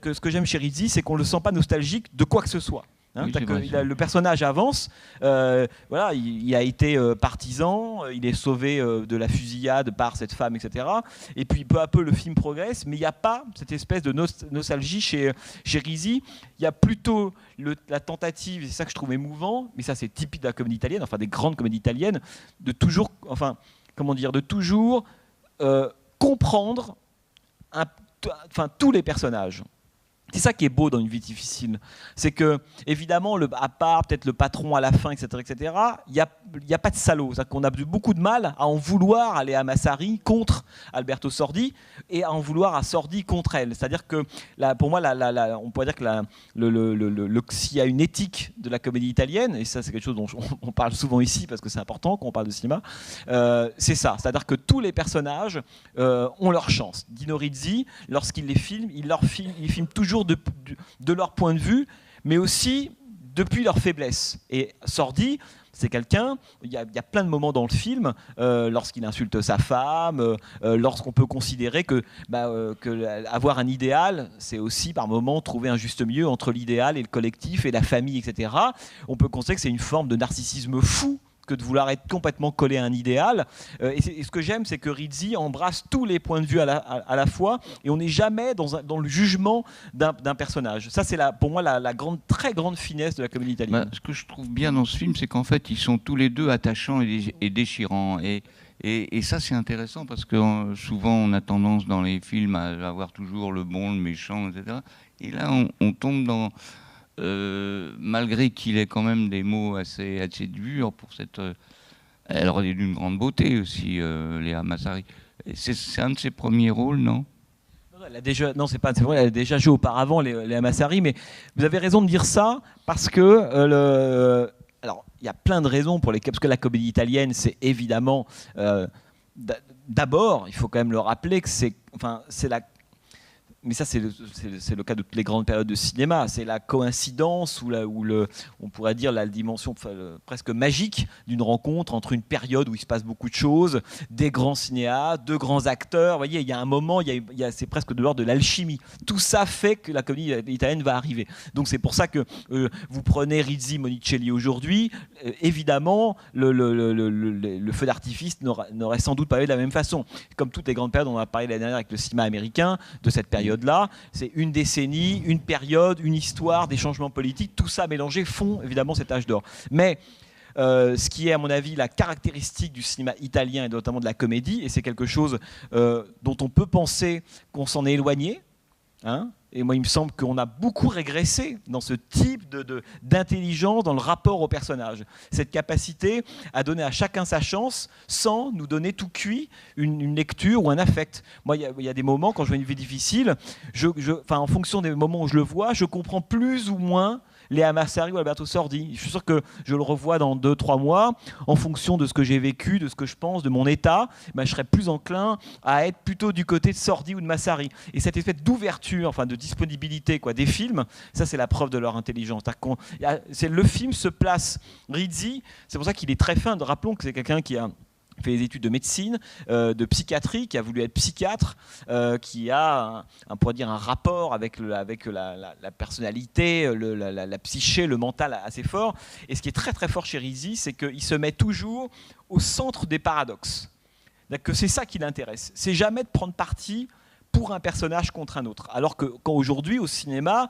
que ce que j'aime chez Rizzi, c'est qu'on ne le sent pas nostalgique de quoi que ce soit. Hein, Oui, le personnage avance, voilà, il a été partisan, il est sauvé de la fusillade par cette femme, etc. Et puis peu à peu le film progresse, mais il n'y a pas cette espèce de nostalgie chez Rizzi. Il y a plutôt la tentative, et c'est ça que je trouve émouvant, mais ça c'est typique de la comédie italienne, enfin des grandes comédies italiennes, de toujours, enfin comment dire, de toujours comprendre tous les personnages. C'est ça qui est beau dans Une vie difficile. C'est que, évidemment, à part peut-être le patron à la fin, etc., il n'y a pas de salaud. C'est-à-dire qu'on a beaucoup de mal à en vouloir à Léa Massari contre Alberto Sordi et à en vouloir à Sordi contre elle. C'est-à-dire que, pour moi, on pourrait dire que s'il y a une éthique de la comédie italienne, et ça c'est quelque chose dont on parle souvent ici parce que c'est important quand on parle de cinéma, c'est ça. C'est-à-dire que tous les personnages ont leur chance. Dino Rizzi, lorsqu'il les filme, il filme toujours de leur point de vue, mais aussi depuis leur faiblesse. Et Sordi, c'est quelqu'un, il y a plein de moments dans le film, lorsqu'il insulte sa femme, lorsqu'on peut considérer que avoir un idéal, c'est aussi par moments trouver un juste milieu entre l'idéal et le collectif et la famille, etc. On peut considérer que c'est une forme de narcissisme fou que de vouloir être complètement collé à un idéal. Et ce que j'aime, c'est que Rizzi embrasse tous les points de vue à la fois, et on n'est jamais dans le jugement d'un personnage. Ça, c'est pour moi la très grande finesse de la comédie italienne. Ce que je trouve bien dans ce film, c'est qu'en fait, ils sont tous les deux attachants et déchirants. Et ça, c'est intéressant parce que souvent, on a tendance dans les films à avoir toujours le bon, le méchant, etc. Et là, on tombe dans... malgré qu'il ait quand même des mots assez durs pour cette... elle est d'une grande beauté aussi, Léa Massari. C'est un de ses premiers rôles, non ? Non, c'est vrai, elle a déjà joué auparavant, Léa Massari, mais vous avez raison de dire ça, parce que... alors, il y a plein de raisons parce que la comédie italienne, c'est évidemment... d'abord, il faut quand même le rappeler que c'est la... Mais ça, c'est le cas de toutes les grandes périodes de cinéma. C'est la coïncidence on pourrait dire la dimension presque magique d'une rencontre entre une période où il se passe beaucoup de choses, des grands cinéastes, de grands acteurs. Vous voyez, il y a un moment, c'est presque de l'ordre de l'alchimie. Tout ça fait que la comédie italienne va arriver. Donc c'est pour ça que vous prenez Rizzi, Monicelli aujourd'hui, évidemment, le feu d'artifice n'aurait sans doute pas eu de la même façon. Comme toutes les grandes périodes, on a parlé l'année dernière avec le cinéma américain, de cette période là, c'est une décennie, une période, une histoire, des changements politiques, tout ça mélangé font évidemment cet âge d'or. Mais ce qui est à mon avis la caractéristique du cinéma italien et notamment de la comédie, et c'est quelque chose dont on peut penser qu'on s'en est éloigné, hein, et moi il me semble qu'on a beaucoup régressé dans ce type d'intelligence dans le rapport au personnage. Cette capacité à donner à chacun sa chance sans nous donner tout cuit une lecture ou un affect. Moi il y a des moments quand je vois Une vie difficile, en fonction des moments où je le vois, je comprends plus ou moins Léa Massari ou Alberto Sordi. Je suis sûr que je le revois dans 2-3 mois, en fonction de ce que j'ai vécu, de ce que je pense, de mon état, je serais plus enclin à être plutôt du côté de Sordi ou de Massari. Et cette espèce d'ouverture, de disponibilité des films, ça c'est la preuve de leur intelligence. Le film se place, Rizzi, c'est pour ça qu'il est très fin. Rappelons que c'est quelqu'un qui a fait des études de médecine, de psychiatrie, qui a voulu être psychiatre, qui a on pourrait dire un rapport avec la personnalité, la psyché, le mental assez fort. Et ce qui est très très fort chez Rizzi, c'est qu'il se met toujours au centre des paradoxes. Que c'est ça qui l'intéresse. C'est jamais de prendre parti pour un personnage contre un autre. Alors que quand aujourd'hui au cinéma,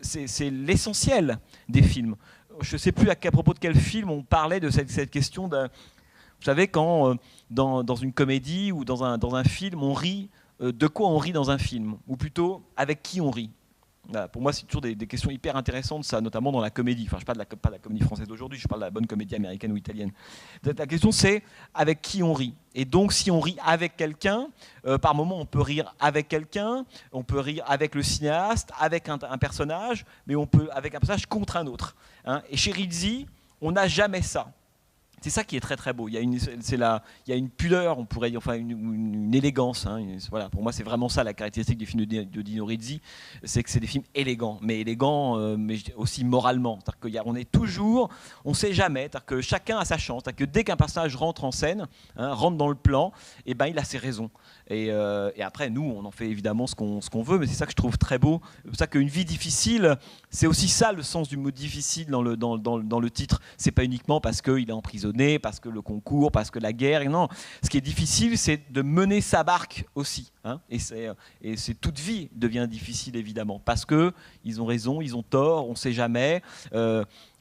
c'est l'essentiel des films. Je ne sais plus à propos de quel film on parlait de cette question de... Vous savez, quand dans une comédie ou dans un film, on rit, de quoi on rit dans un film ? Ou plutôt, avec qui on rit ? Voilà, pour moi, c'est toujours des questions hyper intéressantes, ça, notamment dans la comédie. Enfin, je ne parle pas de la comédie française d'aujourd'hui, je parle de la bonne comédie américaine ou italienne. La question, c'est avec qui on rit. Et donc, si on rit avec quelqu'un, par moment, on peut rire avec quelqu'un, on peut rire avec le cinéaste, avec un personnage, mais on peut avec un personnage contre un autre. Hein. Et chez Rizzi, on n'a jamais ça. C'est ça qui est très très beau. Il y a une pudeur, on pourrait dire, une élégance. Hein. Voilà, pour moi, c'est vraiment ça la caractéristique des films de Dino Rizzi, c'est que c'est des films élégants, mais aussi moralement. C'est-à-dire on est toujours, on ne sait jamais. C'est-à-dire que chacun a sa chance. C'est-à-dire que dès qu'un personnage rentre en scène, rentre dans le plan, il a ses raisons. Et après, nous, on en fait évidemment ce qu'on veut, mais c'est ça que je trouve très beau. C'est pour ça qu'une vie difficile, c'est aussi ça le sens du mot difficile dans le titre. C'est pas uniquement parce qu'il est emprisonné, parce que le concours, parce que la guerre. Et non, ce qui est difficile, c'est de mener sa barque aussi. Hein, et c'est toute vie devient difficile évidemment parce que ils ont raison, ils ont tort, on ne sait jamais.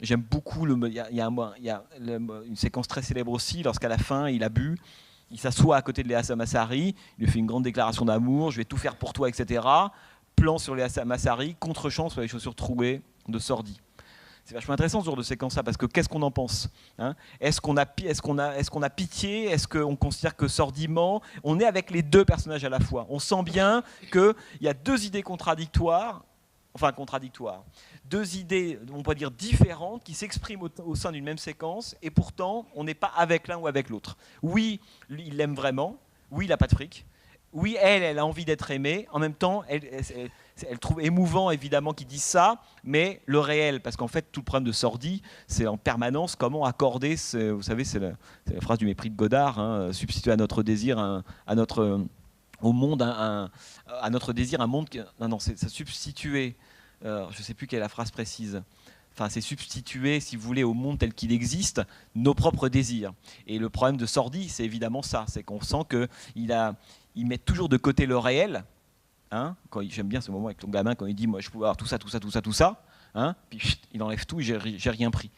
J'aime beaucoup il y a une séquence très célèbre aussi lorsqu'à la fin il a bu. Il s'assoit à côté de Léa Samassari, il lui fait une grande déclaration d'amour, je vais tout faire pour toi, etc. Plan sur Léa Samassari, contre-champ sur les chaussures trouées de Sordi. C'est vachement intéressant ce genre de séquence-là, parce que qu'est-ce qu'on en pense, hein? Est-ce qu'on a pitié? Est-ce qu'on considère que Sordi ment? On est avec les deux personnages à la fois. On sent bien qu'il y a deux idées contradictoires, deux idées, on peut dire différentes, qui s'expriment au sein d'une même séquence, et pourtant, on n'est pas avec l'un ou avec l'autre. Oui, lui, il l'aime vraiment. Oui, il n'a pas de fric. Oui, elle a envie d'être aimée. En même temps, elle trouve émouvant, évidemment, qu'ils disent ça, mais le réel, parce qu'en fait, tout le problème de Sordi, c'est en permanence comment accorder, vous savez, c'est la phrase du mépris de Godard, hein, substituer à notre désir, au monde, à notre désir, un monde... Non, c'est substituer... je ne sais plus quelle est la phrase précise. Enfin, c'est substituer, si vous voulez, au monde tel qu'il existe, nos propres désirs. Et le problème de Sordi, c'est évidemment ça. C'est qu'on sent qu'il met toujours de côté le réel. Hein, j'aime bien ce moment avec ton gamin, quand il dit « moi, je peux avoir tout ça, tout ça, tout ça, tout ça hein », puis chut, il enlève tout et j'ai rien pris.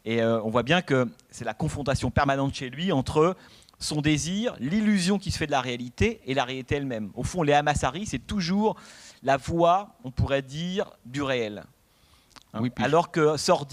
Et on voit bien que c'est la confrontation permanente chez lui entre son désir, l'illusion qui se fait de la réalité et la réalité elle-même. Au fond, Léa Massari, c'est toujours la voix, on pourrait dire, du réel. Hein, oui, alors que Sordi